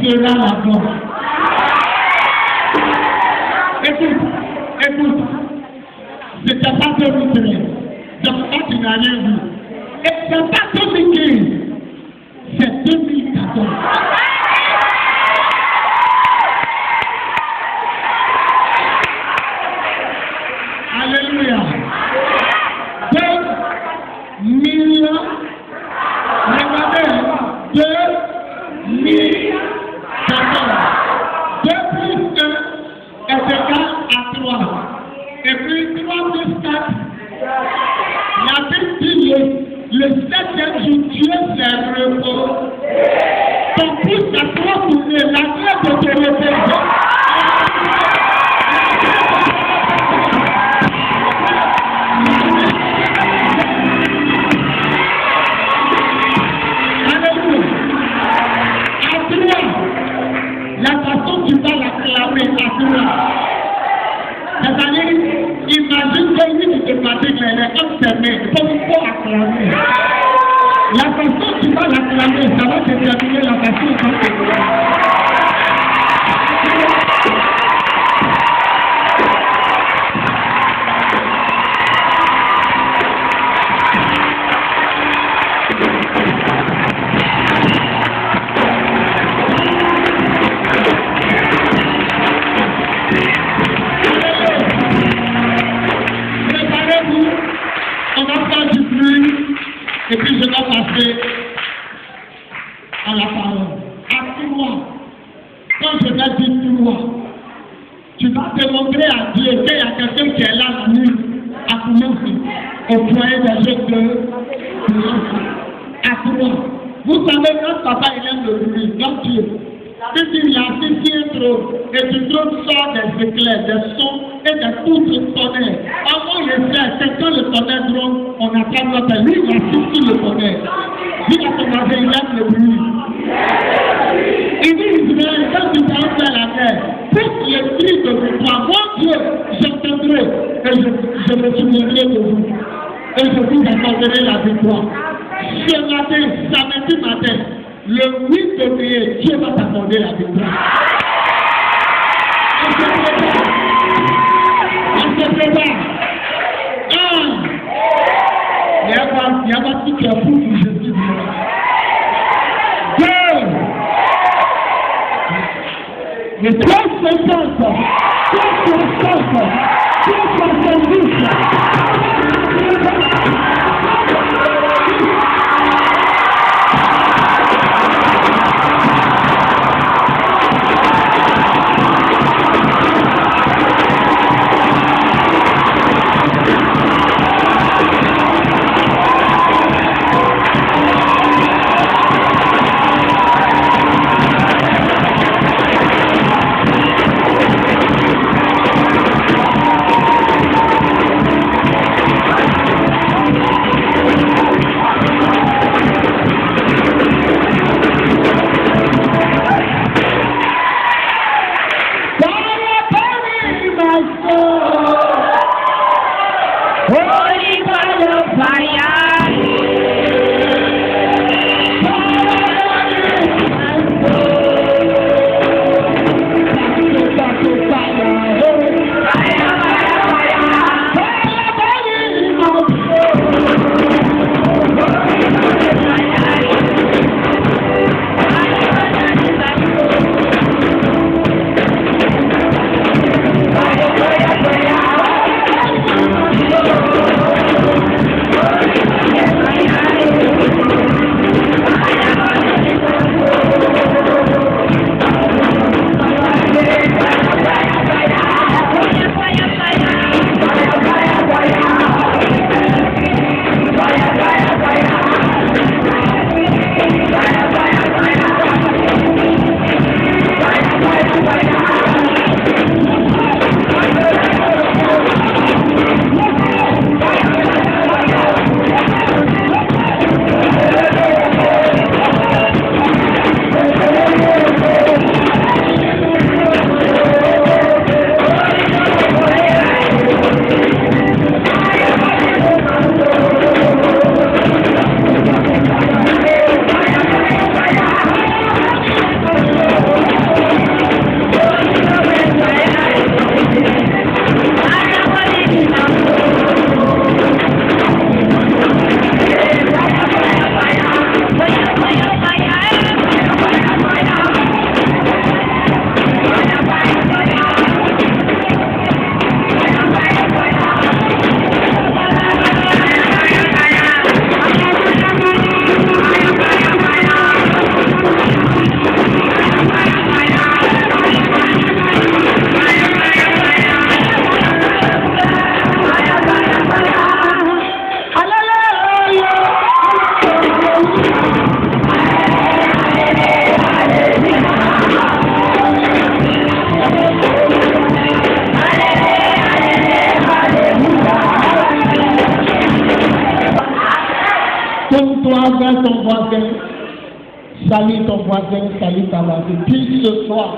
sera là-bas. Écoute, c'était pas 2013. Donc là, tu n'as rien vu. Et c'est pas 2015, c'est 2014. Alléluia. 2000, regardez, 2014. 2 plus 1 est égal à 3. Et puis 3 plus 4, la Bible dit le 7e jour, Dieu s'est reposé. Ton pouce est trop tourné, la terre de te reposer. La façon tu vas l'acclamer à toi. C'est-à-dire, imagine que lui qui te fatigue les comme tes mains, comme il faut acclamer. La façon tu vas l'acclamer, ça va déterminer la façon dont tu vas. Et puis je vais passer à la parole. À toi, quand je vais dire toi, tu vas démontrer à Dieu qu'il y a quelqu'un qui est là la nuit, à commencer au foyer des jeunes de l'enfant. À toi. Vous savez, quand papa il aime le bruit, quand Dieu, il dit il y a ici un trône, et du trône sort des éclairs, des sons et des coups de tonnerre. Avant le fait, c'est quand le tonnerre drone, on attrape notre lui, il assiste le tonnerre. Dis à ton voisin, il aime le bruit. Il dit Israël, quand tu vas faire la terre, pousse les cris de victoire. Mon Dieu, j'entendrai et je me souviendrai de vous. Et je vous accorderai la victoire. Ce matin, samedi matin, le 8 février, Dieu va t'accorder la victoire. On se prépare. On se prépare. Il y a pas qui est fou pour Jésus. 2. Le 360. 360. 370. Tourne vers ton voisin. Salue ton voisin, salue ta voisine. Puis ce soir,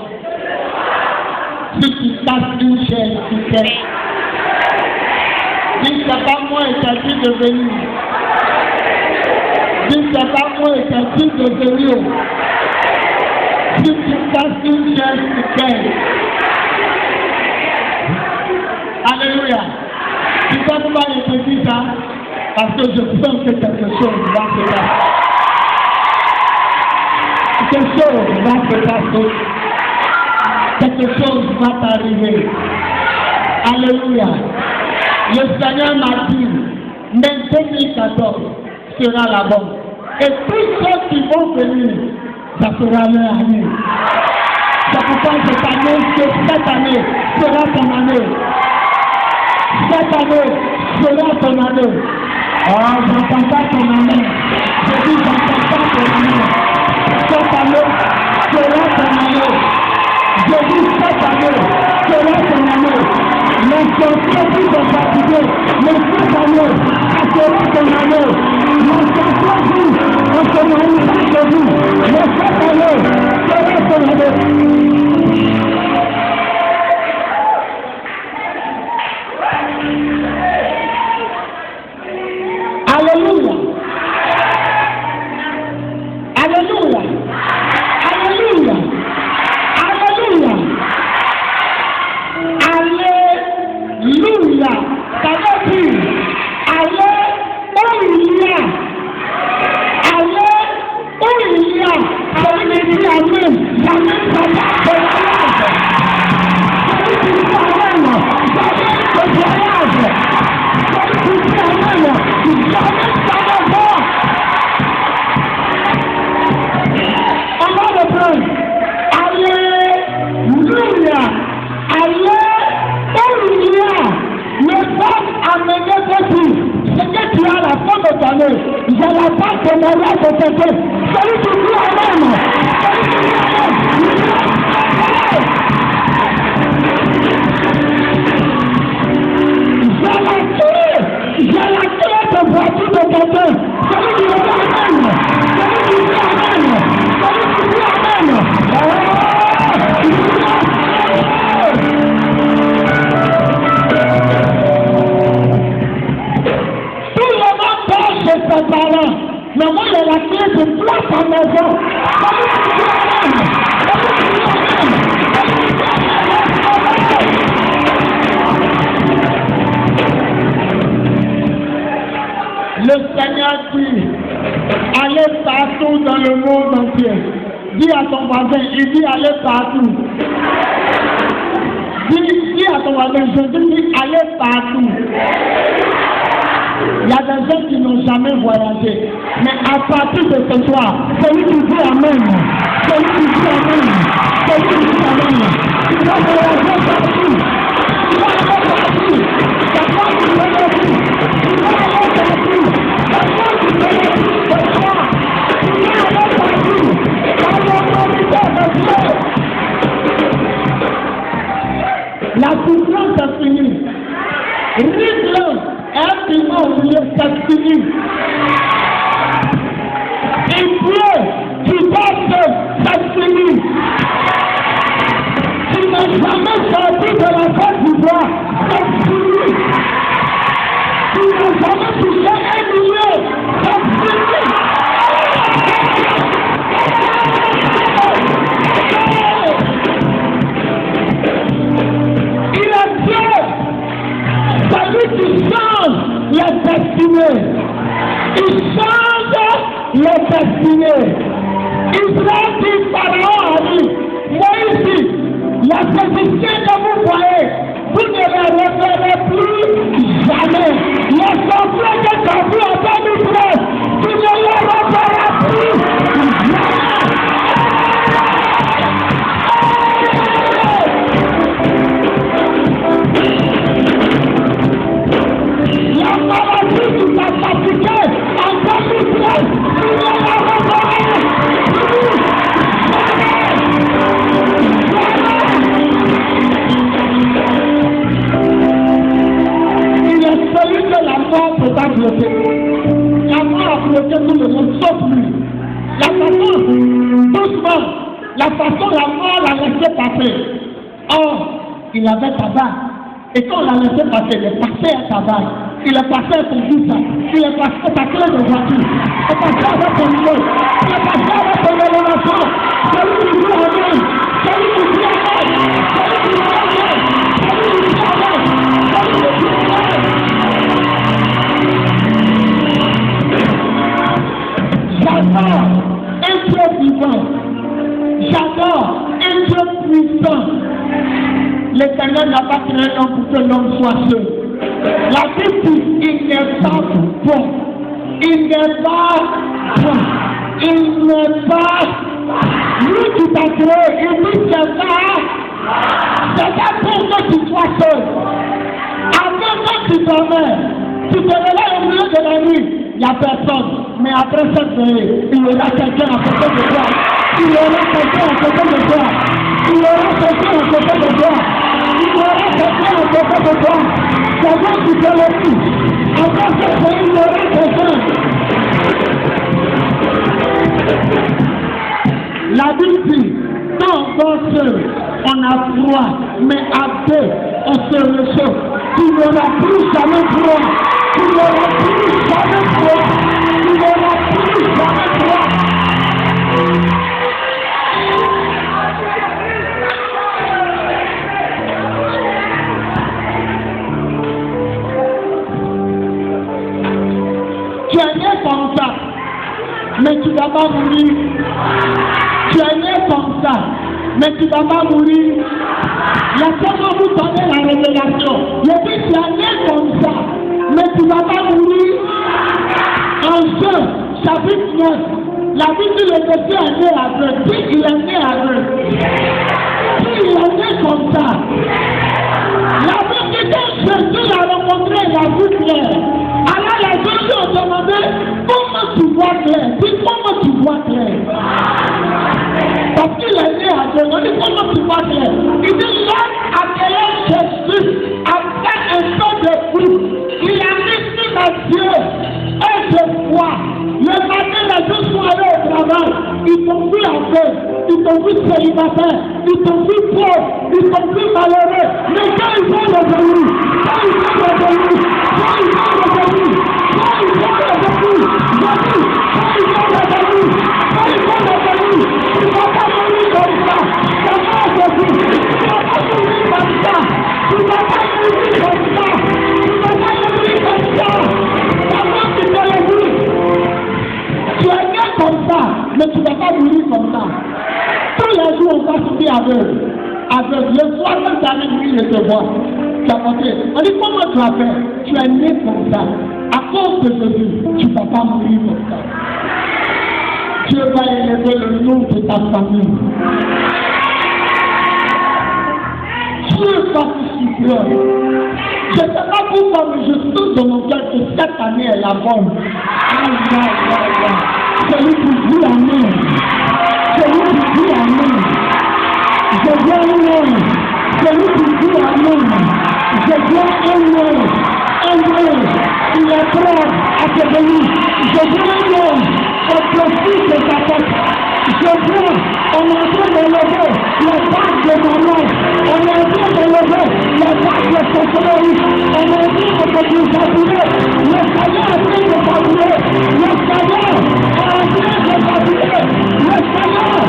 si tu passes une chaise, tu fais. Dis, c'est pas moi interdit de venir. Dis, c'est pas moi interdit de venir. Si tu passes une chaise, tu fais. Alléluia. Tu sais pourquoi je te dis ça? Parce que je sens que quelque chose va se passer. Quelque chose va se passer. Quelque chose va t'arriver. Alléluia. Le Seigneur m'a dit, mais 2014 sera la bonne. Et tous ceux qui vont venir, ça sera leur année. C'est pourquoi cette année sera ton année. Cette année sera ton année. Oh, j'entends pas ton année. Je dis, j'entends pas ton année. Cette année sera ton année. Je dis, cette année sera ton année. Les choses sont fatiguées. Mais cette année, sera ton année. Les choses on se marie pas chez vous. Mais cette année sera ton année. Alléluia. Alléluia. Alléluia. Alléluia. Alléluia. Ça veut dire, alléluia. Alléluia. Ça veut dire amen. Amen, ça va te voyage. Ça veut dire amen. Jamais te voyage. Ça veut dire amen. Jamais ça va voir. On va le prendre. Alléluia. Alléluia. Ne pas amener ceci. Ce que tu as à la fin de ta année, je la passe de mon rêve de tes. Celui qui dit amen. Celui qui dit amen. Je la clé de voiture de quelqu'un. Celui qui dit amen. Celui qui dit amen. Celui qui dit amen. Tout le monde part chez ses parents. Mais moi, j'ai la clé de place à la maison. Celui qui dit amen. Celui qui dit amen. Celui qui dit amen. Le Seigneur dit, allez partout dans le monde entier. Dis à ton voisin, il dit allez partout. Dis à ton voisin, je dis allez partout. Il y a des gens qui n'ont jamais voyagé. Mais à partir de ce soir, celui qui dit amen, celui qui dit amen, celui qui dit amen, il va voyager partout. Il va aller partout. Ta femme qui va aller partout. Il va aller partout. Ta femme qui va aller partout. Il va aller partout. Dans l'autorité de Dieu. La souffrance est finie. Rive-le. Un dimanche, c'est fini. Il pleut, tu passes, c'est fini. Tu n'as jamais sorti de la Côte d'Ivoire, c'est fini. Tu n'as jamais touché un million, c'est fini. Il est Dieu, celui qui change les destinées. Il change les destinées. Israël dit Pharaon a dit, Moïse dit, la position que vous voyez, vous ne la reverrez plus jamais. Les enfants que tu as vus en 2013, tu ne les reverras plus jamais. La maladie qui t'a fatigué en 2013, tu ne la reverras plus jamais. Il est celui que la mort peut pas bloquer. La mort a bloqué tout le monde sauf lui. La façon, doucement, la façon la mort l'a laissé passer. Or, il avait tabac. Et quand on l'a laissé passer, il est passé à tabac. Il est passé à son visa. Il est passé à ta clé de voiture. Il est passé avec ton niveau. Il est passé avec ton élévation. Celui qui dit Amen. Celui qui dit Amen. Celui qui dit Amen. Celui qui dit Amen. Celui qui dit Amen. J'adore un Dieu vivant. J'adore un Dieu puissant. L'Éternel n'a pas créé l'homme pour que l'homme soit seul. La Bible dit, il n'est pas bon. Il n'est pas bon. Il n'est pas. Lui qui t'a créé, il dit c'est pas bon que tu sois seul. Avant que tu dormais, tu te réveilles au milieu de la nuit, il n'y a personne. Mais après cette veillée, il y aura quelqu'un à côté de toi. Il y aura quelqu'un à côté de toi. Il y aura quelqu'un à côté de toi. Il y aura quelqu'un à côté de toi. C'est toi qui te le dis. Après cette veillée, il y aura quelqu'un. La Bible dit, quand on dort seul, on a froid, mais à deux, on se réchauffe. Tu n'auras plus jamais froid. Tu n'auras plus jamais froid. Tu n'auras plus jamais froid. Tu es né comme ça, mais tu ne vas pas mourir. Tu es né comme ça, mais tu ne vas pas mourir. Il y a comment vous donnez la révélation. Je dis tu es né comme ça, mais tu ne vas pas mourir. En Jean, chapitre 9, la Bible dit le monsieur est né aveugle. Puis il est né aveugle. Puis il est né comme ça. La Bible dit que Jésus l'a rencontré, il a vu clair. Alors les gens ont demandé comment tu vois clair. Dis comment tu vois clair. Parce qu'il est né aveugle. On dit comment tu vois clair. Il dit l'homme appelé Jésus après un temps de fruit. Il a mis sur mes yeux et je vois. Le matin, les gens sont allés au travail. Ils t'ont vu aveugle. Ils t'ont vu célibataire. Ils t'ont vu pauvre. Ils t'ont vu malheureux. Mais quand ils vont revenir, quand ils vont revenir, quand ils vont revenir, quand ils vont revenir, quand ils vont revenir, quand ils vont revenir, tu ne vas pas mourir comme ça. C'est pas Jésus. Tu ne vas pas mourir comme ça. Tu ne vas pas mourir comme ça. Tu ne vas pas mourir comme ça. Comment tu te le dis? Tu es né comme ça, mais tu ne vas pas mourir comme ça. Tous les jours, on va subir aveugle. Aveugle. Le soir, quand tu arrives, lui, il te voit. Tu as montré. On dit, comment tu as fait? Tu es né comme ça. À cause de Jésus, tu ne vas pas mourir comme ça. Dieu va élever le nom de ta famille. Dieu va te souffrir. Je ne sais pas pourquoi, mais je sens dans mon cœur que cette année est la bonne. Aïe, aïe, aïe, aïe. Celui qui dit Amen. Celui qui dit Amen. Je viens un nom. Celui qui dit Amen. Je viens un nom. Un nom. Il est prêt à te venir. Je viens un nom. Au profit de ta tête. Je viens. On est en train de lever les vagues de ma mère. On est en train de lever les vagues de son soleil. On est en train de nous assurer. Le Seigneur est en train de s'assurer. Le Seigneur est en train de s'assurer. Le Seigneur est en train de s'assurer.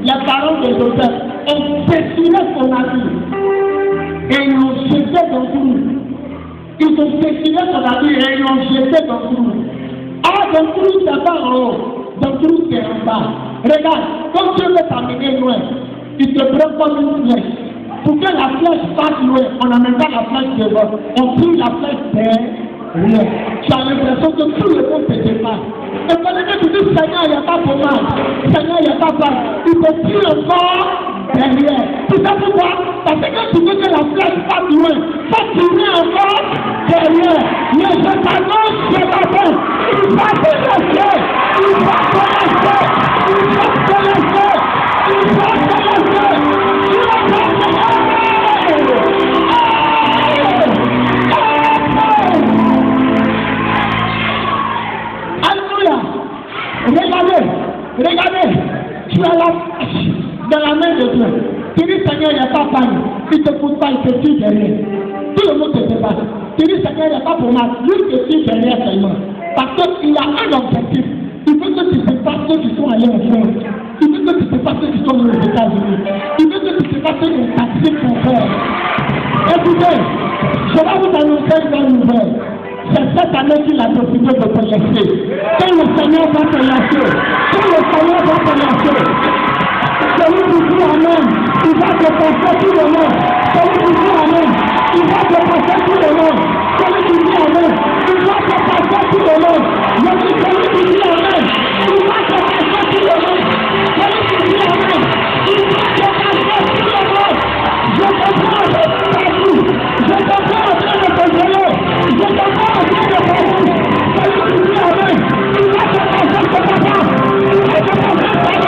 Les parents de Joseph ont dessiné son avis. Et ils l'ont jeté dans l'eau. Ils ont dessiné son avis et ils l'ont jeté dans l'eau. Ah, dans l'eau, c'est pas en haut. Dans l'eau, c'est en bas. Regarde, quand Dieu veut t'amener loin, il te prend comme une flèche. Pour que la flèche passe loin, on n'amène pas la flèche devant. On prie la flèche derrière. Tu as l'impression que tout le monde te dépasse. Et quand tu dis, Seigneur, il n'y a pas de mal. Seigneur, il n'y a pas de mal. Il te prie encore derrière. Tu sais pourquoi? Parce que tu veux que la flèche passe loin. Faut tirer encore derrière. Mais je t'annonce ce matin, il va te laisser. Il va te laisser. Il va te laisser. Il va te laisser. Il va te laisser. dans la main de Dieu. Tu dis, Seigneur, il n'y a pas pareil. Il ne te pousse pas, il te tire derrière. Tout le monde te dépasse. Tu dis, Seigneur, il n'y a pas pour moi. Lui, il te tire derrière seulement. Parce qu'il a un objectif. Il veut que tu dépasses ceux qui sont allés en France. Il veut que tu dépasses ceux qui sont aux États-Unis. Il veut que tu dépasses ceux qui ont taxé ton frère. Écoutez, je vais vous annoncer une bonne nouvelle. C'est cette année qu'il a décidé de te laisser. Quand le Seigneur va te laisser, quand le Seigneur va te laisser, celui qui dit Amen, il va te passer tout le monde. Celui qui dit Amen, il va te passer tout le monde. Celui qui dit Amen, il va te passer tout le monde. Je dis celui qui dit Amen, il va te passer tout le monde. Celui qui dit Amen, il va te passer tout le monde. Je te prends en train de partout. Je te prends en train de te geler. Je te prends en train de partout. Celui qui dit Amen, il va te passer ce papa. Il va te passer ce papa.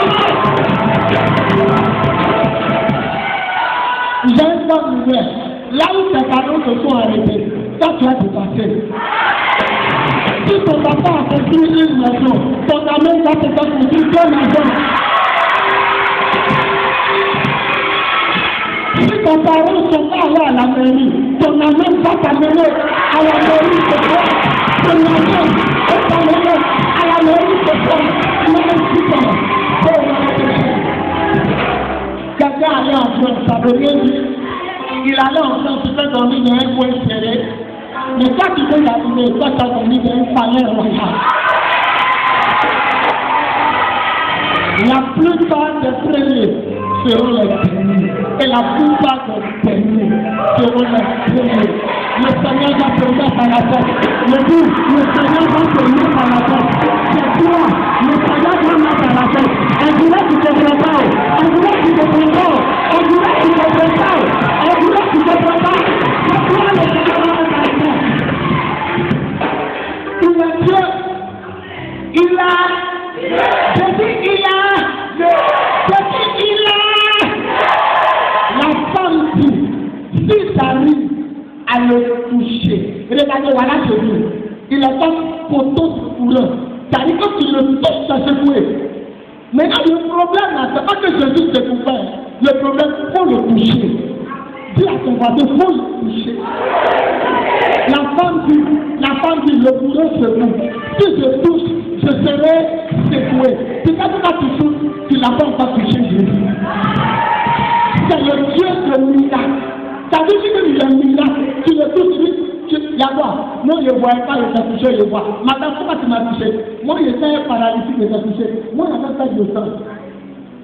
J'ai une bonne nouvelle. Là où tes parents se sont arrêtés, toi tu as dépassé. Si ton papa a construit une maison, ton ami va te faire construire deux maisons. Si tes parents sont pas allés à la mairie, ton ami va t'amener à la mairie de toi. Ton ami va t'amener à la mairie de toi. Quelqu'un allait en France, ça veut rien dire. Il allait en France, il peut dormir dans un coin serré. Mais quand tu veux l'arriver, toi tu as dormi dans un palais royal. La plupart des premiers seront les derniers. Et la plupart des derniers seront les premiers. Le Seigneur va te mettre à la tête. Le Seigneur va te mettre à la tête. C'est toi. Le Seigneur va mettre à la tête. On dirait que tu te prépares. On dirait que tu te prépares. On dirait que tu te prépares. On dirait que tu te prépares. C'est toi le Seigneur va mettre à la tête. Il est Dieu. Il a. Je dis il a. Je dis il a. La femme dit, si ça arrive à le toucher, regardez, voilà je dis, il est pas poteau secourant. C'est-à-dire que tu le touches, ça secoué. Maintenant, le problème, c'est pas que Jésus s'est couvert. Le problème, il faut le toucher. Dis à ton voisin, il faut le toucher. La femme dit, le bourreau secoue. Si je touche, je serai secoué. C'est quand tu touches, tu n'as pas encore touché Jésus. C'est le Dieu de miracle. Ça veut dire que le miracle, tu le touches, tu y a quoi? Moi, je ne voyais pas, je t'ai touché, je vois. Madame, pourquoi tu m'as touché? Moi, j'étais paralytique, je t'ai touché. Moi, j'avais pas de sang.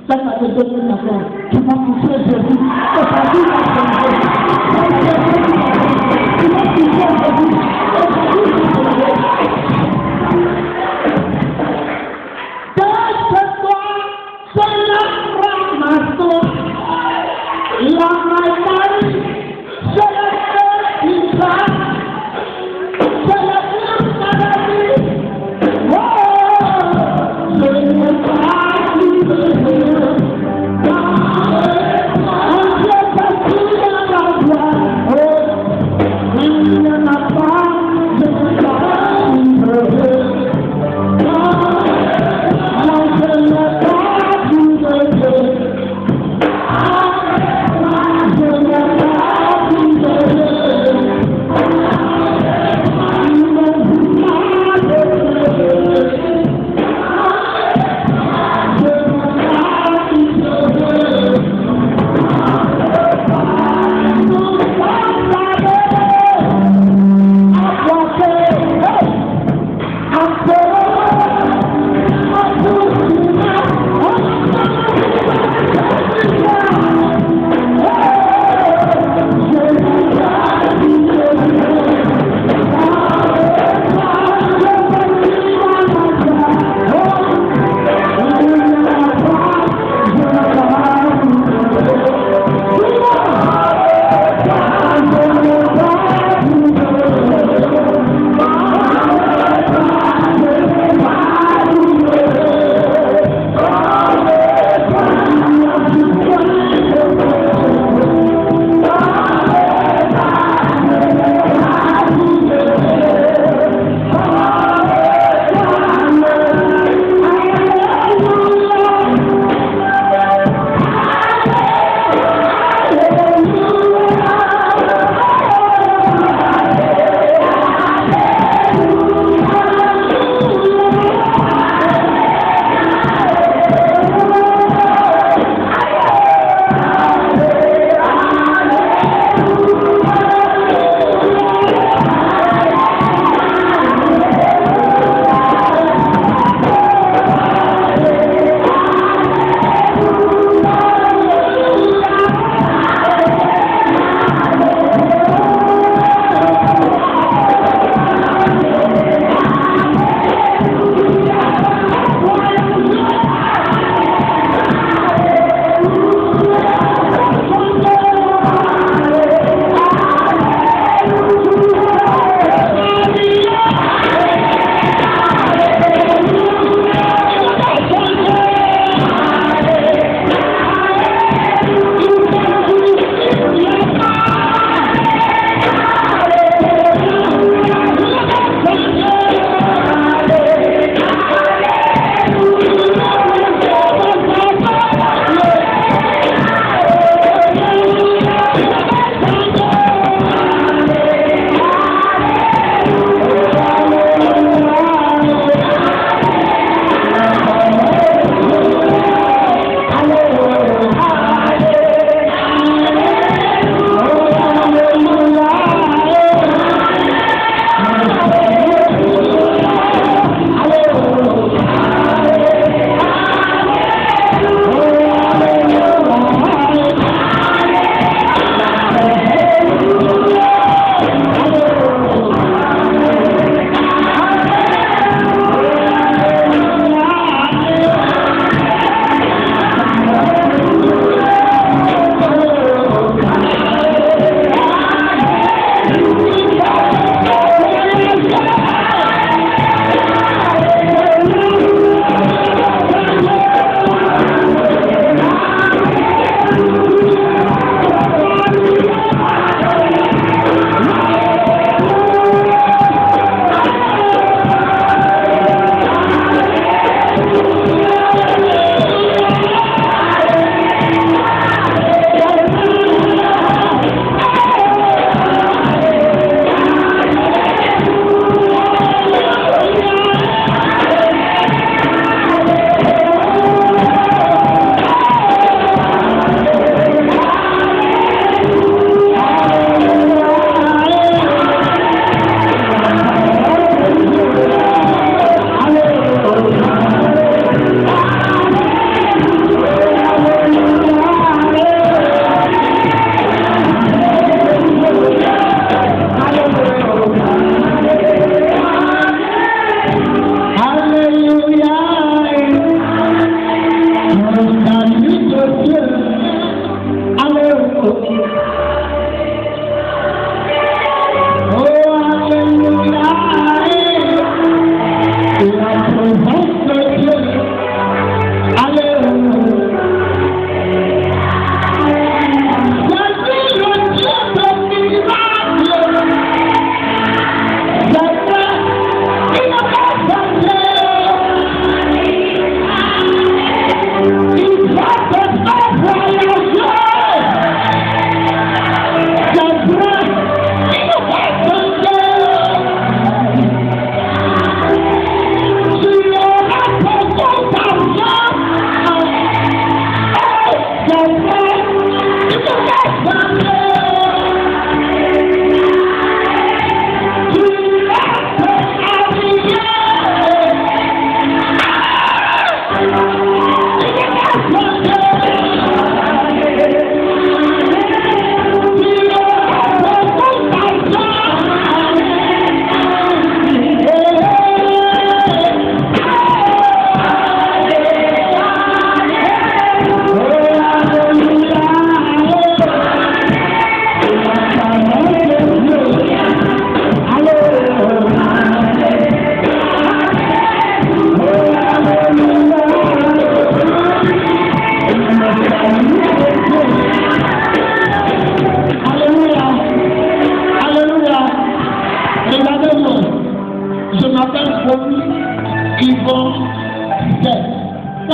Ça te donne la force. Tu vas toucher Jésus. Tu vas toucher Jésus. Tu vas toucher Jésus. Laisse-toi, c'est la ramasse. La maille, c'est le feu qui va. C'est le feu qui va. Oh, je ne sais pas qui veut. On s'est passé dans la voie. Oh, il n'y en a pas.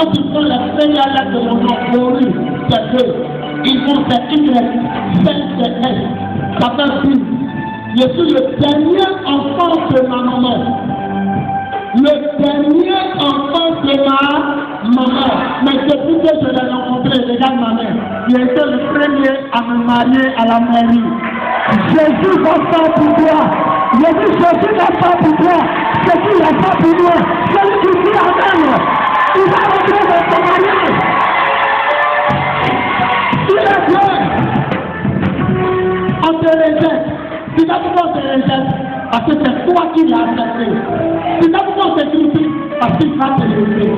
Quand tu prends la première lettre de mon nom, Boris, c'est que ils vont c'est Y, 5 c'est S, ça fait plus. Je suis le dernier enfant de ma maman. Le dernier enfant de ma maman. Mais depuis que je l'ai rencontré, regarde ma mère, il était le premier à me marier à la mairie. Jésus va faire pour toi. Jésus va faire pour toi. Jésus va faire pour moi. Celui qui dit Amen, il va rentrer dans ton mariage. Il est Dieu. On te rejette. C'est pas pourquoi on te rejette, parce que c'est toi qui l'as accepté. C'est pas pourquoi on te critique, parce qu'il va te laisser.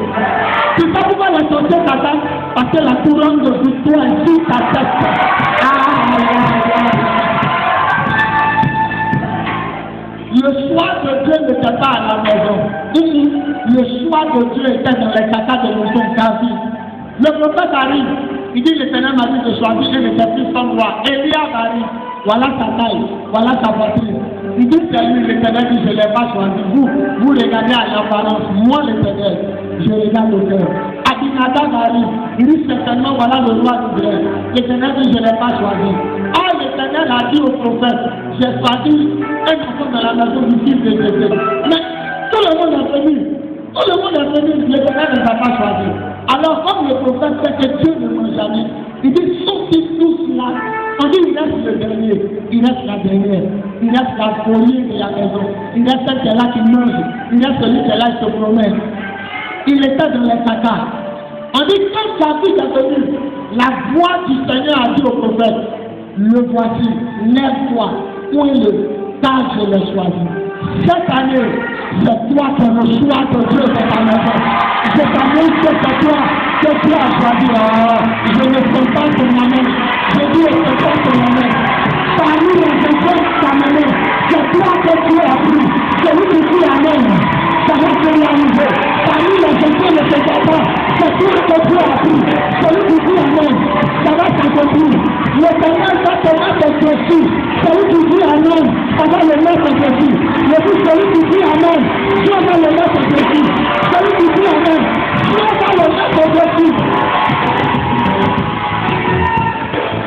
C'est pas pourquoi les sorciers t'attaquent, parce que la couronne de victoire est sur ta tête. Le choix de Dieu n'était pas à la maison. Le choix de Dieu était dans les caca de maison David. Le prophète arrive, il dit l'Éternel m'a dit de choisir un de ses fils comme roi. Eliab arrive, voilà sa taille, voilà sa poitrine. Il dit c'est lui, l'Éternel dit je ne l'ai pas choisi. Vous regardez à l'apparence, moi l'Éternel, je regarde au cœur. Abinadab arrive, il dit certainement voilà le roi d'Israël. L'Éternel dit je ne l'ai pas choisi. Ah, l'Éternel a dit au prophète, j'ai choisi un enfant dans la maison du fils de Jésus. Mais tout le monde est venu. Tout le monde est venu, l'Éternel ne l'a pas choisi. Alors, comme le prophète sait que Dieu ne ment jamais, il dit, sauf-ils tous là, on dit, il reste le dernier, il reste la dernière, il reste la folie de la maison, il reste celle qui est là qui mange, il reste celui qui est là qui se promène. Il était dans les caca. On dit, quand David est venu, la voix du Seigneur a dit au prophète, le voici, lève-toi, point-le, car je l'ai choisi. Cette année, c'est toi qui as le choix de Dieu dans ta maison. Cette année, c'est toi que Dieu a choisi. Je ne prends pas ton maman. Je dis au Seigneur ton maman. Parmi les enfants de ta maman, c'est toi que Dieu a pris. Celui qui dit Amen, ça va se réaliser. Parmi les enfants de tes enfants, c'est toi que Dieu a pris. Celui qui dit Amen, ça va s'accomplir. L'Éternel va te mettre dessus. Celui qui dit Amen, ça va le mettre dessus. Le fils, celui qui dit Amen, Dieu va le mettre dessus. Celui qui dit Amen, Dieu va le mettre dessus.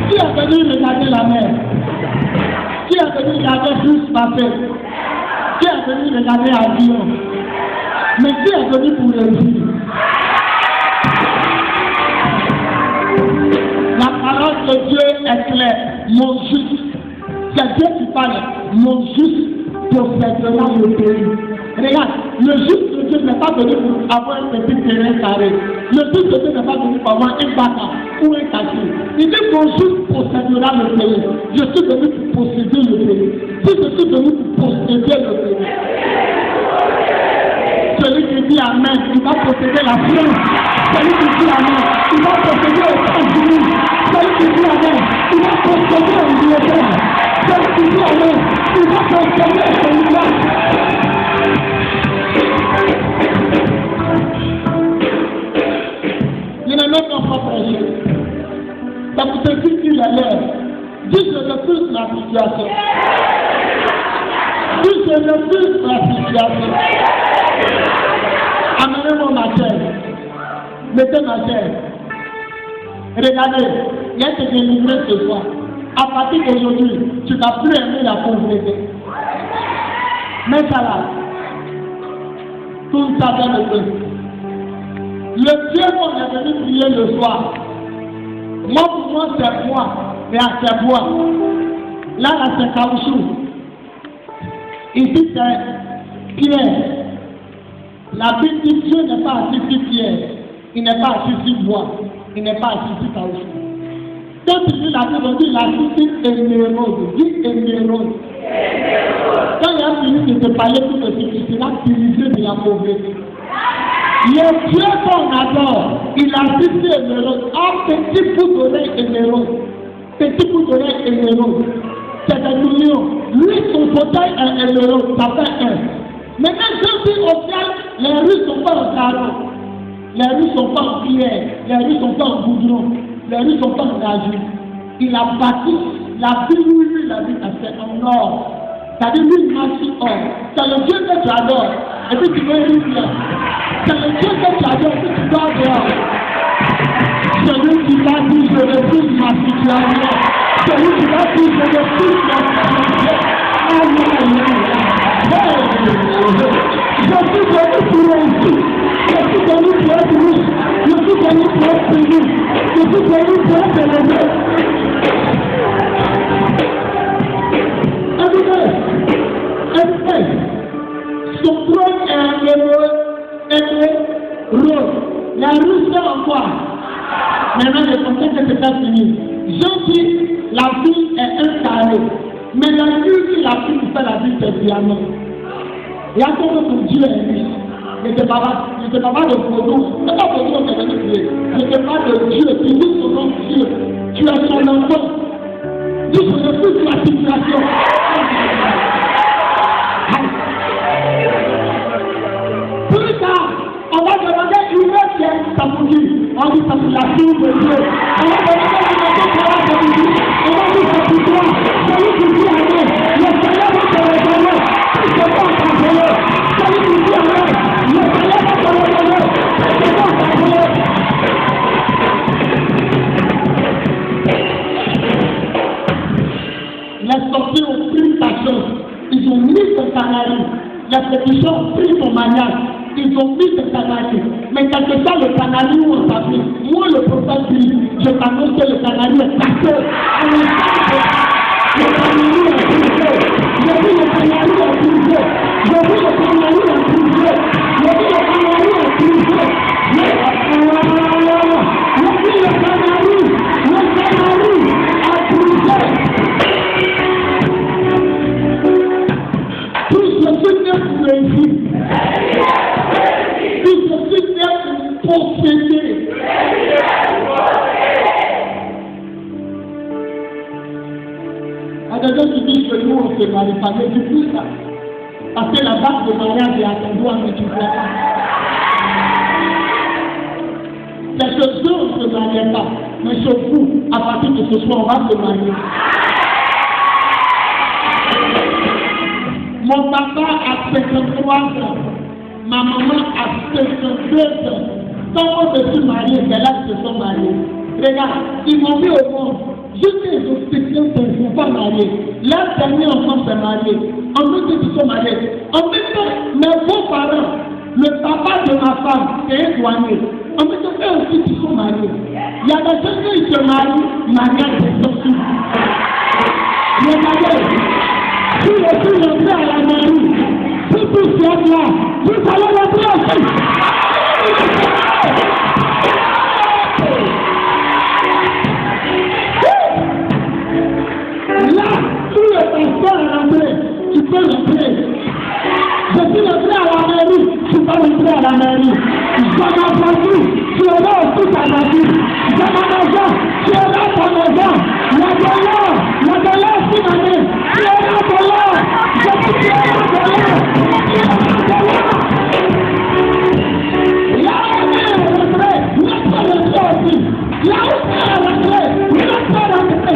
Qui est venu regarder la mer? Qui est venu regarder plus passer? Qui est venu regarder avion? Mais qui est venu pour réussir? La parole de Dieu est claire. Mon juste, c'est Dieu qui parle. Mon juste possédera le pays. Regarde, le juste de Dieu n'est pas venu pour avoir un petit terrain carré. Le juste de Dieu n'est pas venu pour avoir un bâtard ou un cachot. Il dit mon juste possédera le pays. Je suis venu pour posséder le pays. Si je suis venu pour posséder le pays, celui qui dit Amen, il va posséder la France. Celui qui dit Amen, il va posséder les États-Unis. Celui qui dit Amen, il va posséder l'Angleterre. Celui qui dit Amen, il va posséder le Sénégal. Il n'a même pas prêché. Ça vous dit qu'il est l'heure. Dis je refuse la situation. Dis je refuse la situation. Amenez-moi ma chair. Mettez ma chair. Regardez, il y a été délivré ce soir. À partir d'aujourd'hui, tu n'as plus aimé la pauvreté. Mais ça là, tout ça vient de Dieu. Le Dieu qu'on est venu prier le soir, moi pour moi c'est bois, mais à c'est bois. Là c'est caoutchouc. Ici c'est pierre. La Bible dit Dieu n'est pas assis sur pierre, il n'est pas assis sur bois, il n'est pas assis sur caoutchouc. Quand tu lis la Bible, on dit il est assis sur émeraude, dit émeraude. Quand il a fini de te parler tout de suite, il a dirigé de la pauvreté. Le Dieu qu'on adore, il a dit sur émeraude, un petit bout d'oreille émeraude, petit bout d'oreille émeraude, c'est des millions. Lui, son fauteuil est émeraude, ça fait un. Maintenant, je dis au ciel, les rues sont pas en carreau, les rues sont pas en pierre, les rues sont pas en goudron, les rues sont pas en argile. Il a bâti la ville où il a dit, c'est en or. C'est-à-dire, lui, il marche or. C'est le Dieu que tu adores. Et puis tu veux rire. C'est le Dieu que tu as dit que tu dois voir. Celui qui va dire je refuse ma situation. Celui qui va dire je refuse ma situation. Je suis venu pour réussir. Je suis venu pour être riche. Je suis venu pour être béni. Je suis venu pour être élevé. Écoutez, son trône est un rose. La rose c'est en quoi? Maintenant, je pensais que c'était fini. Je dis, la vie est un carré. Mais la vie, la vie qui fait la vie, c'est diamant. Et à cause que Dieu est riche. Je ne te parle pas de photo. Ce n'est pas photo que je vais prier. Je te parle de Dieu. Tu dis son nom Dieu. Tu es son enfant. Dis je refuse la situation. Plus tard, on va demander une autre pièce, ça vous dit. On dit ça c'est la fille de Dieu. On va demander une autre pièce, ça vous dit. On va dire ça c'est toi. Celui qui dit Amen. Le Seigneur va te redonner. Si c'est pas t'envoyer. Celui qui dit Amen. Le Seigneur va te redonner. Si c'est pas t'envoyer. Les sorciers ont pris ta chose. Ils ont mis ton canari. Les pétitions ont pris ton mariage. Ils ont mis ton canari. Mais quel que soit le canari où on s'appuie, moi le prophète dit, je t'annonce que le canari est cassé. Le canari est brisé. Je dis le canari est brisé. Je dis le canari est brisé. Je dis le canari est brisé. Je dis le canari est brisé. Tout ce qui n'est pour réussir. Tout ce qui n'est pour posséder. À des gens qui disent que nous on se marie pas, mais du coup ça. Parce que la date de mariage est à ton doigt, mais tu ne vois pas. C'est ce jour on ne se mariait pas. Mais je fous, à partir de ce soir, on va se marier. Mon papa a 53 ans. Ma maman a 52 ans. Quand on se suis marié, c'est là qu'ils se sont mariés. Regarde, ils m'ont mis au monde. Juste les obsessions pour ne pas marier. Leur dernier enfant s'est marié. En même temps, ils sont mariés. En même temps, mes beaux-parents, le papa de ma femme, c'est un douanier. En même temps, eux aussi, ils sont mariés. Il y a des gens qui se marient, mariage des sorties. Regardez. Si les filles entraient à la mairie, si tous sont là, vous allez l'entrer aussi. Là, si le pasteur est rentré, tu peux rentrer. Je suis entré à la mairie, tu peux rentrer à la mairie. Je m'en voiture, tu auras aussi ta voiture. Je m'en maison, tu auras ta maison. La douleur aussi ma main. Tu auras ta douleur. Je dis tu auras ta douleur. Là où on est rentré, l'autre rentré aussi. Là où on est rentré, l'autre rentré.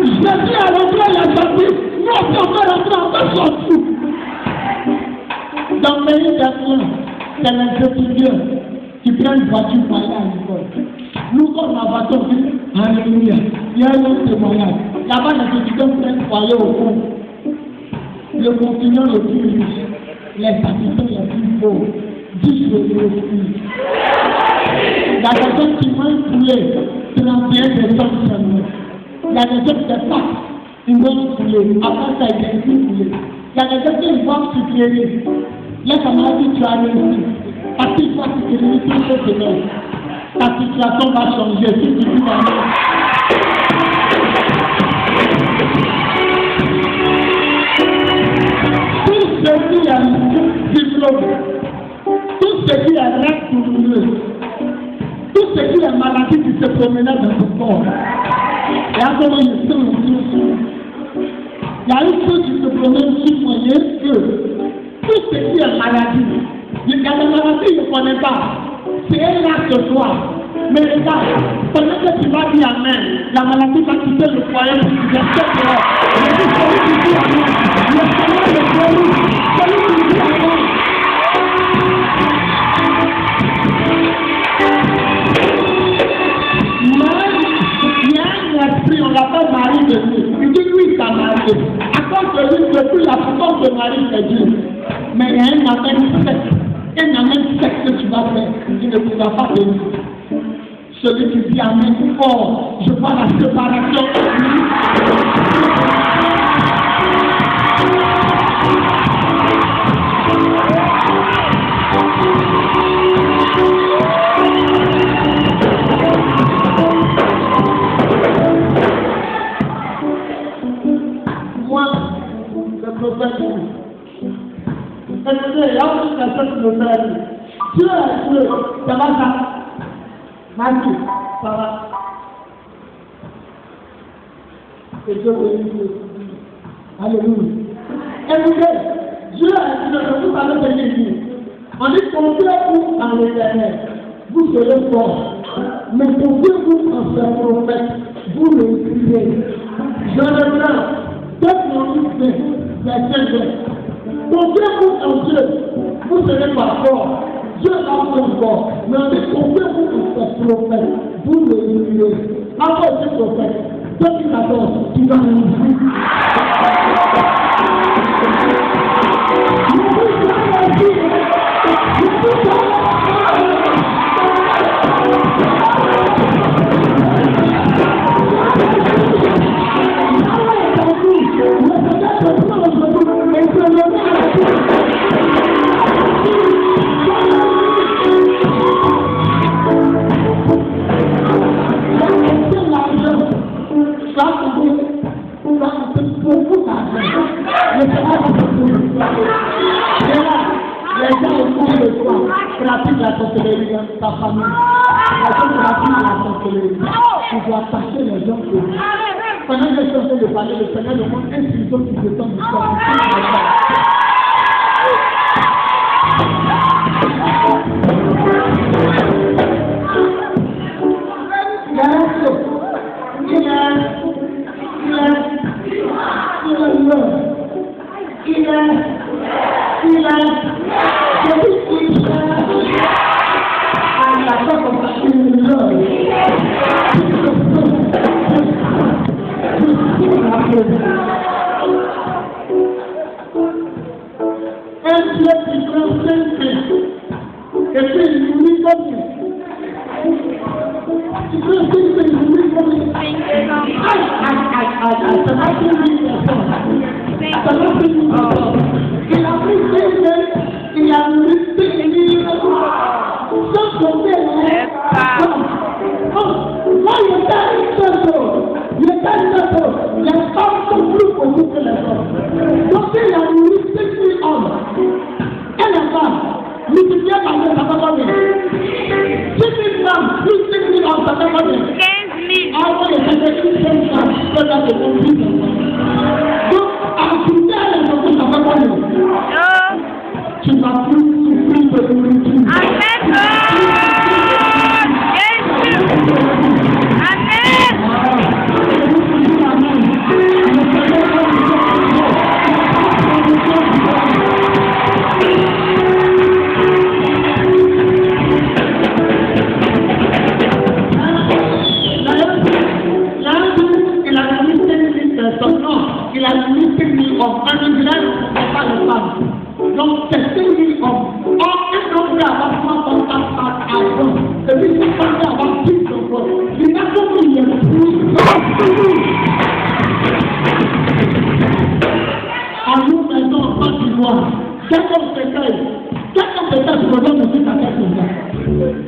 Je dis à l'entrée, la sortie. Nous aussi on peut rentrer, on peut sortir. Dans le pays d'Afrique, c'est les étudiants qui prennent une voiture pour aller à l'école. Nous, comme la voiture, alléluia, il y a un autre témoignage. Là-bas, les étudiants prennent pour aller au fond. Le continent le plus riche, les habitants les plus pauvres, 10 euros plus. Il y a des gens qui mangent poulet, 31 décembre seulement. Il y a des gens qui ne pas, ils mangent poulet, après ça, ils ne plus poulet. Il y a des gens qui vont supprimer. Là, ça m'a dit tu as réussi. Parce qu'il faut que tu réussisses cette semaine. Ta situation va changer si tu dis maintenant. Tout ce qui est diplôme, tout ce qui est rêve douloureux, tout ce qui est maladie qui se promenait dans ton corps. Et à comment il se retrouve. Il y a une chose qui se promène sur mon yeux. Tout ce qui est maladie, il y a des maladies que je ne connais pas. C'est un acte de foi. Mais regarde, pendant que tu vas dire Amen, la maladie va quitter le foyer pour que tu viennes dehors. Je dis celui qui dit Amen, le Seigneur le guérit. Celui qui dit Amen, ne pourra pas venir. Celui qui dit Amen fort, je vois la séparation. Moi, le prophète, écoutez, là où la personne me fait, Dieu est Dieu, ça va ça? Mathieu, ça va? Et Dieu bénisse. Alléluia. Écoutez, Dieu est Dieu, vous allez venir ici. On dit confiez-vous en l'Éternel, vous serez forts. Mais confiez-vous en ce prophète, vous le suivez. Je le prends. Confiez-vous en Dieu, vous ne serez pas fort. Dieu va vous fort. Mais confiez-vous en ce prophète, vous le suivez. Après ce prophète, 2014, tu vas nous la sorcellerie dans ta famille. La sorcellerie, tu dois passer les gens au bout. Pendant que je suis en train de parler, le Seigneur demande un ciseau qui descend du corps.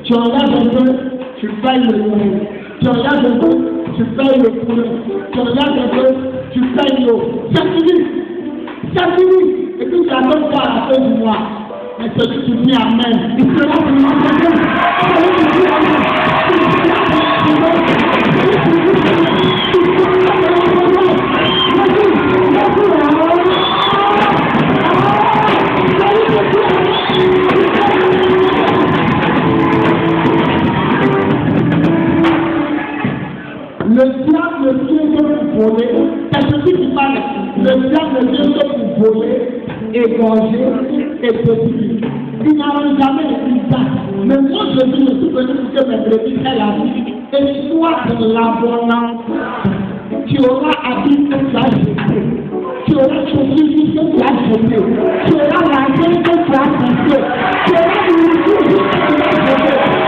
Tu enlèves un peu, tu payes le loyer. Tu enlèves un peu, tu payes le courant. Tu enlèves un peu, tu payes l'eau. C'est fini. C'est fini. Et puis tu attends pas à la fin du mois. Mais celui qui dit Amen, il sera pour moi. Le diable vient pour voler, c'est celui qui parle. Le diable vient pour voler, égorger et détruire. Il n'a jamais été ça. Mais moi je dis, je suis venu pour que mes brebis aient la vie. Et soit de l'abondance, tu auras habité que tu as jeté. Tu auras chauffé que tu as jeté. Tu auras l'argent que tu as jeté. Tu auras nourriture que tu as jeté.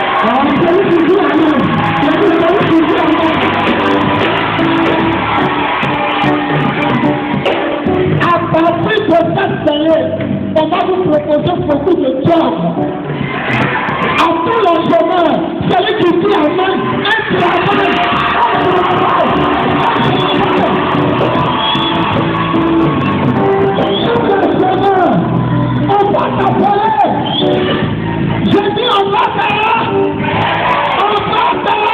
proposer beaucoup de jobs à tous les chômeurs. Celui qui dit amen, un travail. On va t'appeler. Je dis on va faire. On va faire.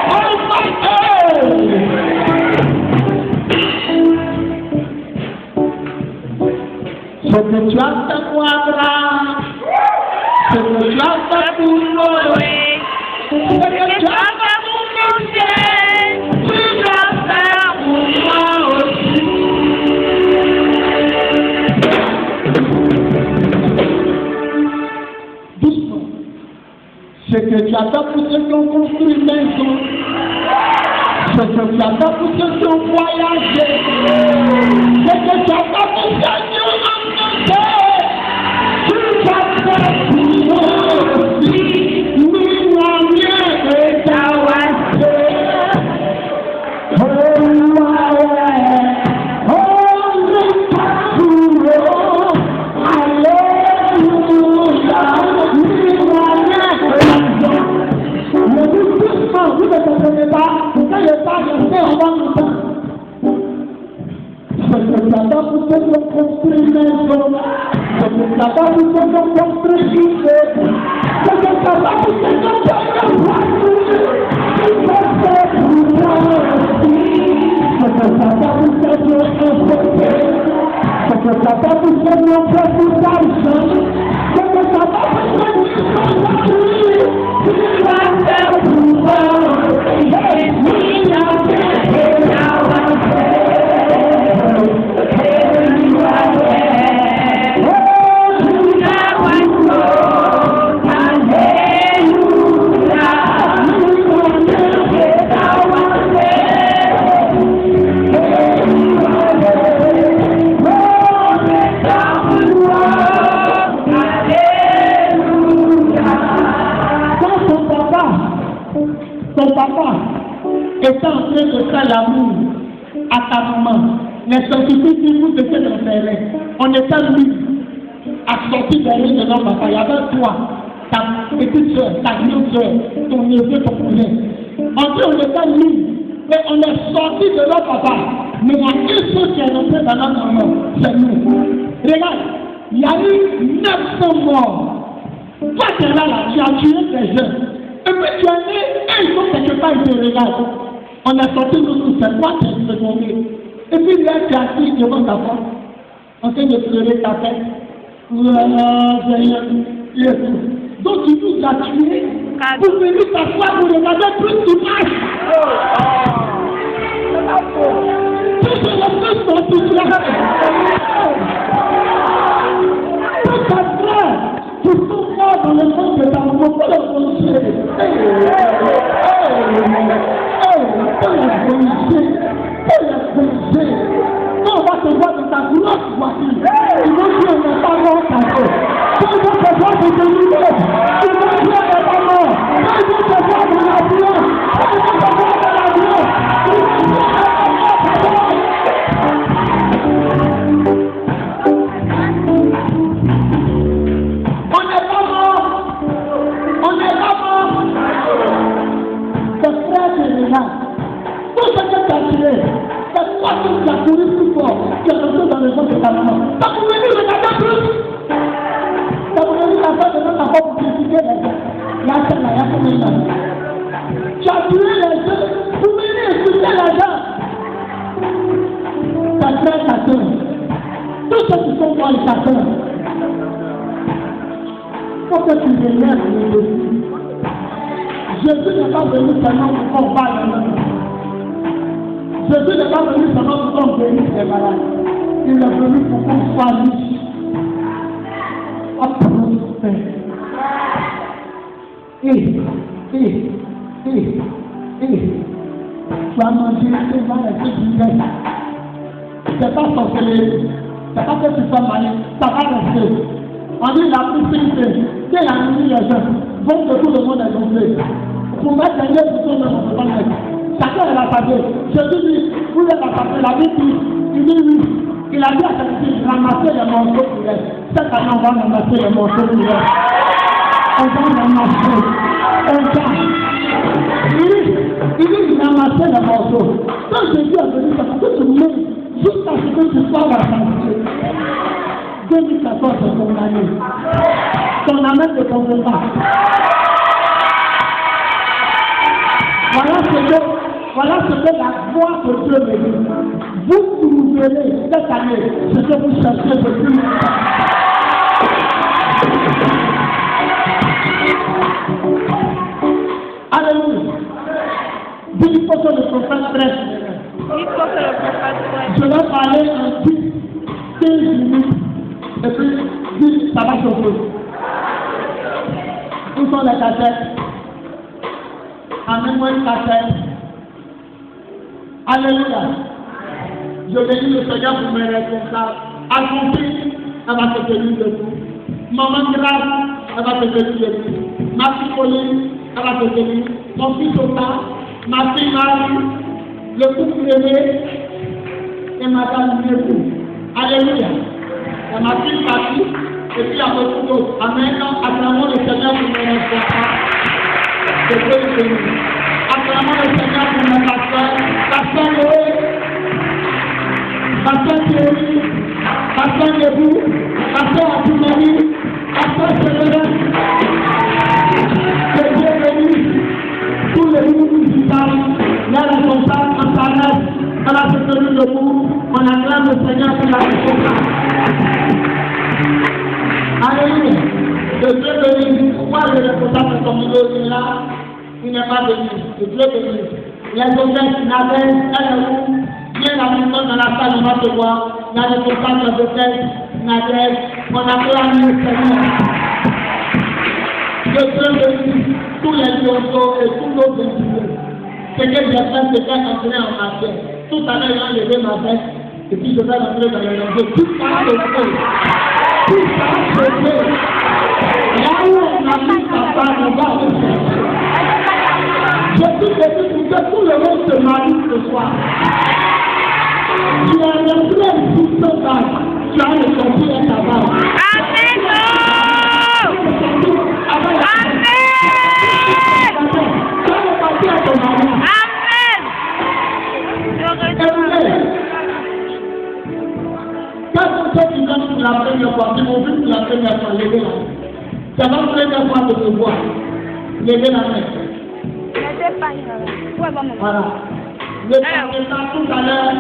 On va faire. Ce que tu as fait pour Abraham, ce que tu as fait pour Noé, ce que tu as fait pour Moïse, tu vas faire pour moi aussi. Doucement. Ce que tu as fait pour ceux qui ont construit une maison, ce que tu as fait pour ceux qui ont voyagé, ce que tu as fait pour ceux qui ont emmené, tu vas faire pour moi aussi. Nous n'avons rien de t'avancer. Oh, vous ne comprenez pas, quand je parle, je sais, on va nous faire. C'est que ça va pour ceux qui ont construit une maison, c'est que ça va pour ceux qui ont construit une ville, c'est que ça va pour ceux qui ont fait une voiture, c'est que ça va pour moi aussi, c'est que ça va pour ceux qui ont infecté, c'est que ça va pour ceux qui ont fait tout l'argent, c'est que ça va pour ceux qui ont construit, tu vas faire pour moi. Ton papa est en train de faire l'amour à ta maman. Les scientifiques disent vous étiez enfermés. On était lui à sortir derrière de notre papa. Il y avait toi, ta petite soeur, ta grande soeur, ton neveu, ton cousin. On dit on était lui, mais on est sorti de notre papa. Mais il y a une chose qui est rentrée dans notre maman, c'est nous. Regarde, il y a eu 900 morts. Toi tu es là, tu as tué des jeunes. Et puis tu es né, et ils sont quelque part, ils te regardent. On a sorti nous tous, c'est toi qui es secondaire. Et puis là, tu as assis devant ta femme, en train de pleurer ta tête. Donc tu nous as tués pour venir t'asseoir pour regarder plus d'image. Tout ce que sont tous là. Tout ta frère, qui sont morts dans le monde de ta maman, pour le policier. Quand on va te voir dans ta grosse voiture, ils vont dire on n'est pas mort tantôt. Quand ils vont te voir dans tes lunettes, ils vont dire on n'est pas mort. Quand ils vont te voir dans l'avion, quand ils vont te voir dans l'avion, ils vont dire on n'est pas mort. On n'est pas mort. On n'est pas mort. C'est frère de l'État. Tout ce que tu as tiré, c'est toi qui as couru plus fort, qui as rentré dans le ventre de ta maman. Ça vous venir regarder plus. Ça vous venir la faire de notre enfant pour critiquer les gens. Il y a celle là, il y a combien de gens. Tu as tué les gens pour venir insulter les gens. Ta frère, ta soeur. Tous ceux qui sont morts, ils t'attendent. Il faut que tu relèves le défi. Jésus n'est pas venu seulement pour qu'on parle de nous. Jésus n'est pas venu seulement pour qu'on guérisse les malades. Il est venu pour qu'on soit riche. À prospérer. Et, tu as mangé tes mal et tes biens. C'est pas sorcellerie. C'est pas que tu sois malade. Ça va rester. On dit la prospérité. Dès la nuit, les gens vont que tout le monde est gonflé. Pour mettre un lien sur son nom, on ne peut pas le mettre. Chacun est la papier. Jésus dit, vous êtes la papier, la Bible dit, il dit oui. Il a dit à sa fille, ramassez les morceaux pour elle. Cette année, on va ramasser les morceaux pour elle. On va ramasser. Il ramassait les morceaux. Quand Jésus a venu, ça fait tout le monde, jusqu'à ce que tu sois rassasié. 2014, c'est ton année. Ton année ne tombe pas. Voilà ce que la voix de Dieu me dit. Vous trouverez cette année ce que vous cherchez depuis longtemps. Alléluia. Dis il faut que le prophète presse. Je vais parler en 10, 15 minutes. Et puis, dis, ça va chauffer. Où sont les cassettes? Amène-moi une cassette. Alléluia. Je bénis le Seigneur pour mes responsables. À son fils, elle va se tenir debout. Maman Grâce, elle va se tenir debout. Ma fille Pauline, elle va se tenir. Mon fils Oka, ma fille Marie, le couple aimé et madame Nékou. Alléluia. Et ma fille Cathy, et puis à beaucoup d'autres. Amen. Acclamons le Seigneur pour mes responsables. Je peux le bénir. Acclamons le Seigneur pour mes pasteurs. Pasteur Noé, Pasteur Thierry, Pasteur Nebou, Pasteur Abdoumani, Pasteur Célèbre. Que Dieu bénisse tous les groupes musicaux, les responsables en Sarnès, à la sécurité debout. On acclame le Seigneur pour la responsable. Alléluia. Que Dieu bénisse. Pourquoi le responsable de son milieu est là? Il n'est pas venu. Que Dieu bénisse. Les hôtesses n'avaient, elles où bien la maison dans la salle, on va te voir. Il y a des hôtesses, des hôtesses, Nadège, on acclame le Seigneur. Que Dieu bénisse tous les lionceaux et tous nos bénéficiaires. Ce que j'ai fait, c'était entrer en marché. Tout à l'heure, j'ai levé ma veste, et puis je vais entrer dans les rangées. Tout ça, c'est fait. Tout ça, c'est fait. Là où on a mis sa part, on va le chercher. Je suis venu pour que tout le monde se marie ce soir. Tu as rentré ici ce soir. Tu as le sortir à ta barre. Amen. Amen. Tu as le parti à ton mari. Amen. Quand ceux qui viennent pour la première fois, qui m'ont vu pour la première fois, levez la main. Ça va première fois de te voir. Levez la main. Voilà. Le temps tout à l'heure,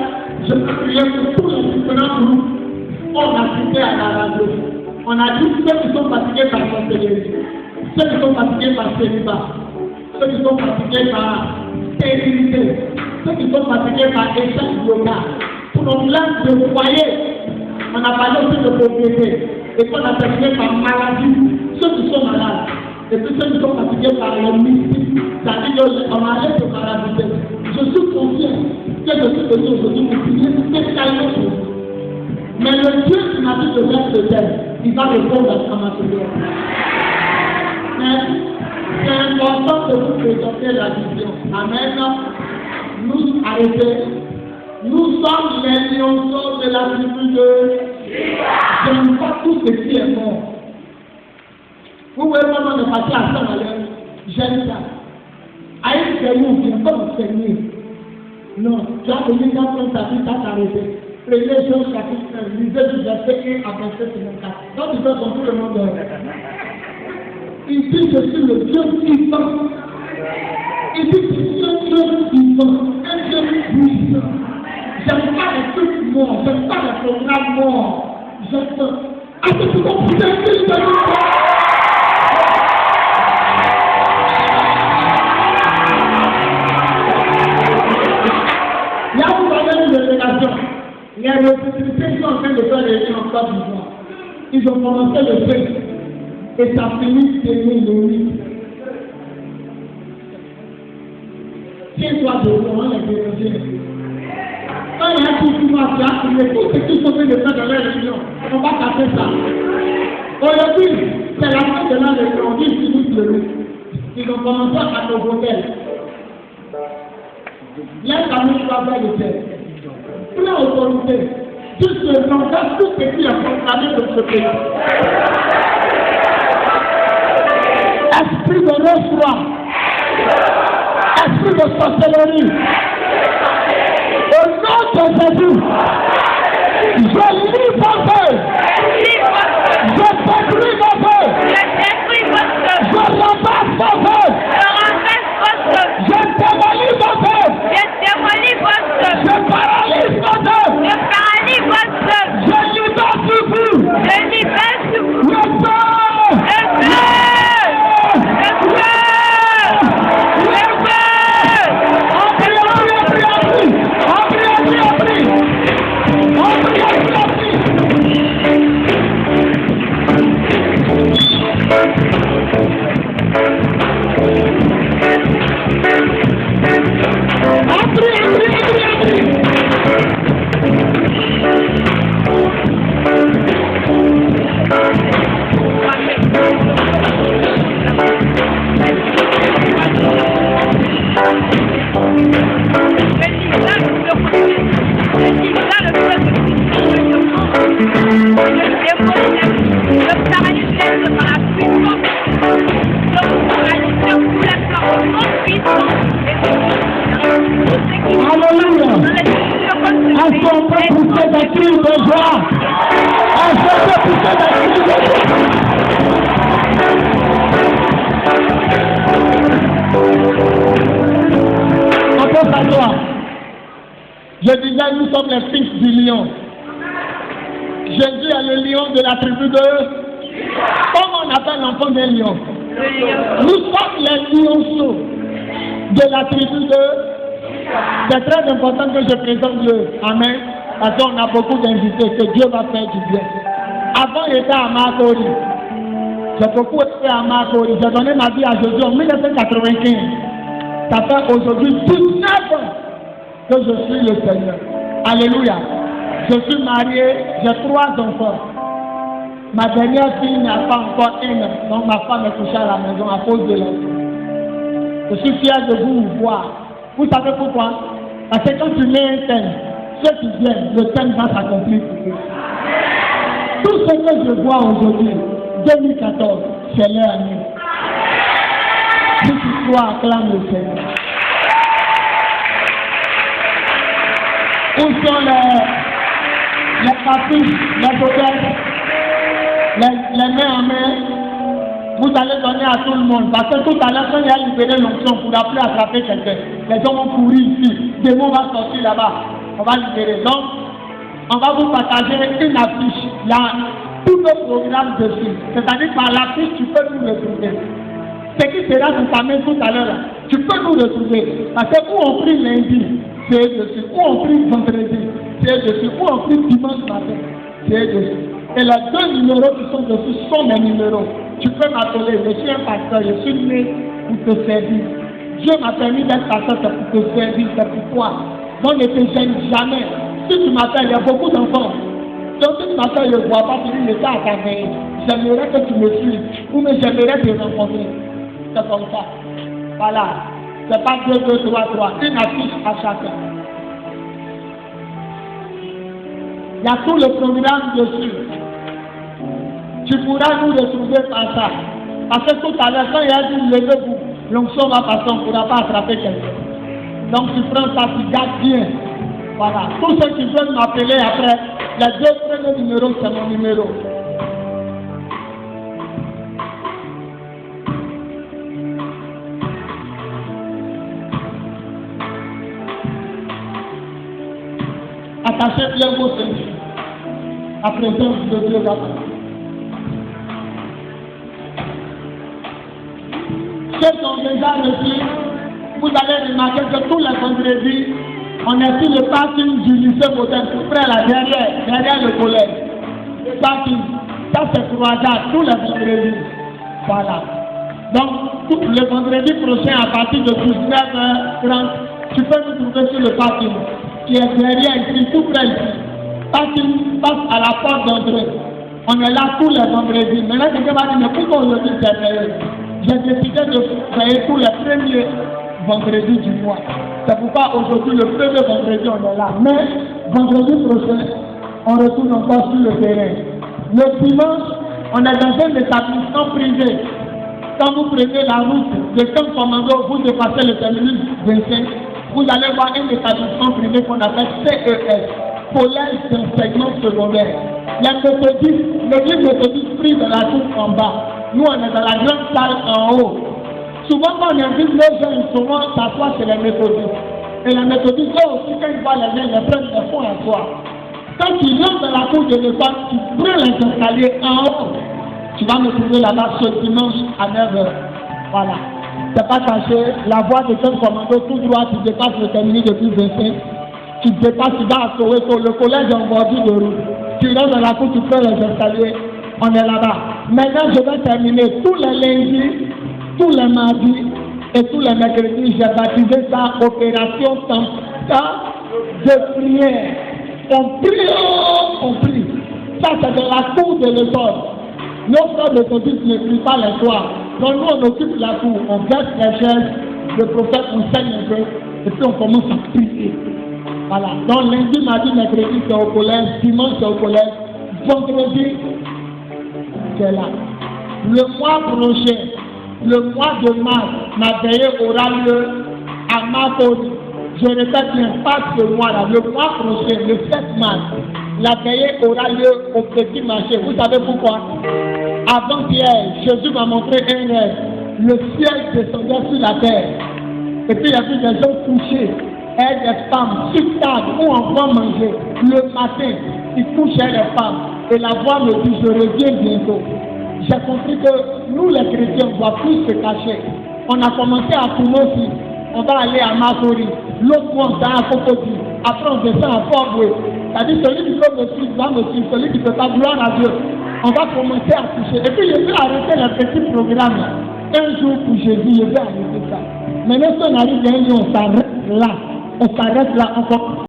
je peux prier pour tous les différents groupes. On a cité à la radio. On a dit ceux qui sont fatigués par sorcellerie, ceux qui sont fatigués par célibat, ceux qui sont fatigués par stérilité, ceux qui sont fatigués par échec local, problème de foyer. On a parlé aussi de propriété. Et qu'on a fatigué par maladie, ceux qui sont malades. Et puis ceux qui sont fatigués par les mystiques, c'est-à-dire qu'on arrête de maladie. Je suis confiant que je suis venu aujourd'hui pour prier spécialement pour vous. Mais le Dieu qui m'a dit de mettre le thème, il va répondre à ma prière. Mais c'est important de vous présenter la vision. Amen. Nous arrêtez. Nous sommes les lionceaux de la tribu de. Je n'aime pas tout ce qui est mort. Vous voyez comment on est parti à Saint-Malin. J'aime ça. Aïe, c'est nous, viens pas enseigner. Non, tu as venu dans ton tapis, tu as t'arrêté. Prenez Jean chapitre 1, lisez du verset 1 à verset 54. Quand tu fais comme tout le monde, il dit je suis le Dieu vivant. Il dit je suis un Dieu vivant, un Dieu puissant. J'aime pas les trucs morts, j'aime pas les programmes morts. J'aime pas. Est-ce que tu comprends ce que je veux dire? Là où vous avez une délégation, les représentants sont en train de faire les gens en Côte d'Ivoire. Ils ont commencé le fait et ça finit demain le 8. Tiens-toi devant les délégés. Quand il y a un coup qui marche, tout ce qu'ils sont en train de faire dans les réunions, on va taper ça. Aujourd'hui, c'est la fin de la réunion, on dit finit le 8. Ils ont commencé à nos hôtels. Bien famille va faire le ciel. Plein autorité. Tu se renverses tout ce qui est proclamé de ce pays. Esprit de roi, esprit de sorcellerie, au nom de Jésus, je lis vos feu, je détruis vos feux, je renverse vos feux, je démolis vos feux, je paralyse vos feux, je libère sur vous, le feu. Je disais, nous sommes les fils du lion. Jésus est le lion de la tribu de... Comment on appelle l'enfant d'un lion? Nous sommes les lionceaux de la tribu de... C'est très important que je présente le Amen. Parce qu'on a beaucoup d'invités, que Dieu va faire du bien. Avant, j'étais à Makori. J'ai beaucoup été à Makori. J'ai donné ma vie à Jésus en 1995. Ça fait aujourd'hui 19 ans que je suis le Seigneur. Alléluia. Je suis marié, j'ai 3 enfants. Ma dernière fille n'a pas encore une, donc ma femme est couchée à la maison à cause de l'enfant. Je suis fier de vous voir. Vous savez pourquoi? Parce que quand tu mets un thème, ceux qui viennent, le thème va s'accomplir pour eux. Tout ce que je vois aujourd'hui, 2014, c'est leur année. Si tu crois, acclame le Seigneur. Où sont les papilles, les hôtels, les mains en main? Vous allez donner à tout le monde. Parce que tout à l'heure, quand il y a libéré l'onction pour appeler à attraper quelqu'un, les gens vont courir ici. Des mots vont sortir là-bas. On va libérer. Donc, on va vous partager une affiche. Il y a tout le programme dessus. C'est-à-dire par l'affiche, tu peux nous retrouver. Ce qui sera sur ta main tout à l'heure, tu peux nous retrouver. Parce que où on prie lundi, c'est dessus. Où on prie vendredi, c'est dessus. Où on prie dimanche matin, c'est dessus. Et les 2 numéros qui sont dessus sont mes numéros. Tu peux m'appeler, je suis un pasteur, je suis né pour te servir. Dieu m'a permis d'être pasteur, c'est pour te servir, c'est pour toi. Donc ne te gêne jamais. Si tu m'appelles, il y a beaucoup d'enfants. Donc si tu m'appelles, je ne vois pas, tu dis, mais ça à ta veille. J'aimerais que tu me suives. Ou mais j'aimerais te rencontrer. C'est comme ça. Voilà. C'est pas 2, 2, 3, 3. Une affiche à chacun. Il y a tout le programme dessus. Tu pourras nous retrouver par ça. Parce que tout à l'heure, quand il y a dit levez-vous, l'onction va passer, on ne pourra pas attraper quelqu'un. Donc tu prends ça, tu gardes bien. Voilà. Tous ceux qui veulent m'appeler après, les 2 premiers numéros, c'est mon numéro. Attachez bien vos ceintures. La présence de Dieu va passer. Ceux qui ont déjà reçu, vous allez remarquer que tous les vendredis, on est sur le parking du lycée Modèle, tout près là, derrière le collège. Le parking, ça c'est croisade, tous les vendredis. Voilà. Donc, tout le vendredi prochain, à partir de 19h30, tu peux nous trouver sur le parking, qui est derrière ici, tout près ici. Parking passe à la porte d'entrée. On est là tous les vendredis. Maintenant, quelqu'un va dire, mais pourquoi aujourd'hui c'est payé? J'ai décidé de payer tous les premiers vendredis du mois. C'est pourquoi aujourd'hui, le premier vendredi, on est là. Mais vendredi prochain, on retourne encore sur le terrain. Le dimanche, on est dans un établissement privé. Quand vous prenez la route de Camp Commando, vous dépassez le terminus 25, vous allez voir un établissement privé qu'on appelle CES, Collège d'enseignement secondaire. Les méthodistes, l'église méthodiste prie dans la cour en bas. Nous, on est dans la grande salle en haut. Souvent, quand on invite les gens, souvent, s'assoient chez les méthodistes. Et les méthodistes, eux aussi, quand ils voient les gens, ils prennent les fonds à soi. Quand tu viens dans la cour de l'école, tu prends les escaliers en haut. Tu vas me trouver là-bas ce dimanche à 9h. Voilà. C'est pas caché. La voie de Camp Commando, tout droit, tu dépasses le terminus depuis 25. Tu dépasses, tu vas à Soweto, le collège en bordure de route. Tu rentres dans la cour, tu prends les escaliers. On est là-bas. Maintenant, je vais terminer tous les lundis, tous les mardis et tous les mercredis. J'ai baptisé ça opération temps de prière. On prie. Ça, c'est dans la cour de l'école. Nos frères méthodistes ne prient pas les soirs. Donc nous, on occupe la cour, on verse les chaises, le prophète enseigne un peu, et puis on commence à prier. Voilà. Donc lundi, mardi, mercredi, c'est au collège, dimanche, c'est au collège, vendredi, c'est là. Le mois prochain, le mois de mars, ma veillée aura lieu à Marconi. Je répète bien, pas ce mois-là, le mois prochain, le 7 mars, la veillée aura lieu au petit marché. Vous savez pourquoi? Avant-hier, Jésus m'a montré un rêve. Le ciel descendait sur la terre. Et puis il y avait des gens couchés, et des femmes sur table où on va manger. Le matin, ils couchaient les femmes. Et la voix me dit, je reviens bientôt. J'ai compris que nous les chrétiens, on doit plus se cacher. On a commencé à Kumosi, on va aller à Makori. L'autre fois, on s'est à Kokoti. Après, on descend à Fort-Boué. C'est-à-dire, celui qui peut me suivre va me suivre. Celui qui ne peut pas, gloire à Dieu. On va commencer à toucher. Et puis, je vais arrêter le petit programme. Un jour pour Jésus, je vais arrêter ça. Maintenant, si on arrive à un jour, on s'arrête là. On s'arrête là encore.